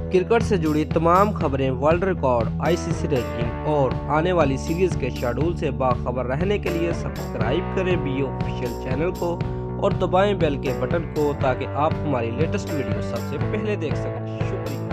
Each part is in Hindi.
क्रिकेट से जुड़ी तमाम खबरें, वर्ल्ड रिकॉर्ड, आईसीसी रैंकिंग और आने वाली सीरीज के शेड्यूल से बाखबर रहने के लिए सब्सक्राइब करें बी ऑफिशियल चैनल को और दबाएं बेल के बटन को ताकि आप हमारी लेटेस्ट वीडियो सबसे पहले देख सकें। शुक्रिया।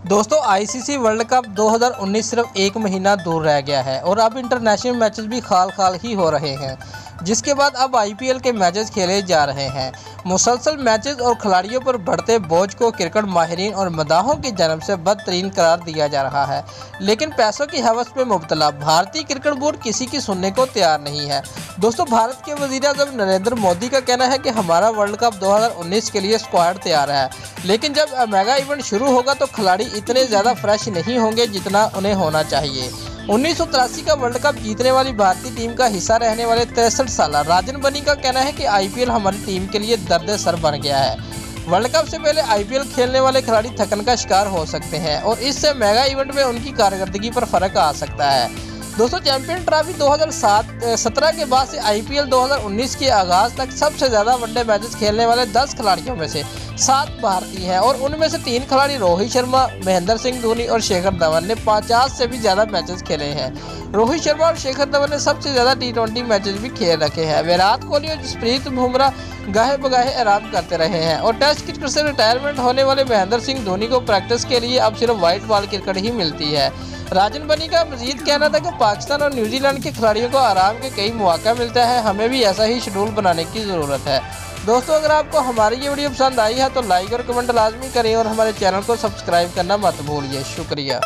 दोस्तों, आईसीसी वर्ल्ड कप 2019 सिर्फ एक महीना दूर रह गया है और अब इंटरनेशनल मैचेस भी खाल ही हो रहे हैं, जिसके बाद अब आईपीएल के मैचेस खेले जा रहे हैं। मुसलसल मैचेस और खिलाड़ियों पर बढ़ते बोझ को क्रिकेट माहिरीन और मदाहों की जन्म से बदतरीन करार दिया जा रहा है, लेकिन पैसों की हवस में मुब्तला भारतीय क्रिकेट बोर्ड किसी की सुनने को तैयार नहीं है। दोस्तों, भारत के वज़ीर-ए-आज़म नरेंद्र मोदी का कहना है कि हमारा वर्ल्ड कप 2019 के लिए स्क्वाड तैयार है, लेकिन जब मेगा इवेंट शुरू होगा तो खिलाड़ी इतने ज़्यादा फ्रेश नहीं होंगे जितना उन्हें होना चाहिए। 1983 का वर्ल्ड कप जीतने वाली भारतीय टीम का हिस्सा रहने वाले 63 साल राजन बनी का कहना है कि आईपीएल हमारी टीम के लिए दर्द सर बन गया है। वर्ल्ड कप से पहले आईपीएल खेलने वाले खिलाड़ी थकन का शिकार हो सकते हैं और इससे मेगा इवेंट में उनकी कारकर्दगी पर फर्क आ सकता है। दोस्तों, चैंपियन ट्रॉफी 2017 के बाद से आईपीएल 2019 के आगाज तक सबसे ज़्यादा वनडे मैचेस खेलने वाले 10 खिलाड़ियों में से 7 भारतीय हैं और उनमें से 3 खिलाड़ी रोहित शर्मा, महेंद्र सिंह धोनी और शिखर धवन ने 50 से भी ज़्यादा मैचेस खेले हैं। रोहित शर्मा और शिखर धवन ने सबसे ज़्यादा T20 मैचेस भी खेल रखे हैं। विराट कोहली और जसप्रीत बुमराह गाहे बगाहे आराम करते रहे हैं और टेस्ट क्रिकेट से रिटायरमेंट होने वाले महेंद्र सिंह धोनी को प्रैक्टिस के लिए अब सिर्फ व्हाइट बॉल क्रिकेट ही मिलती है। राजन बनी का मजीद कहना था कि पाकिस्तान और न्यूजीलैंड के खिलाड़ियों को आराम के कई मौका मिलता है, हमें भी ऐसा ही शेड्यूल बनाने की ज़रूरत है। दोस्तों, अगर आपको हमारी ये वीडियो पसंद आई है तो लाइक और कमेंट लाजमी करें और हमारे चैनल को सब्सक्राइब करना मत भूलिए। शुक्रिया।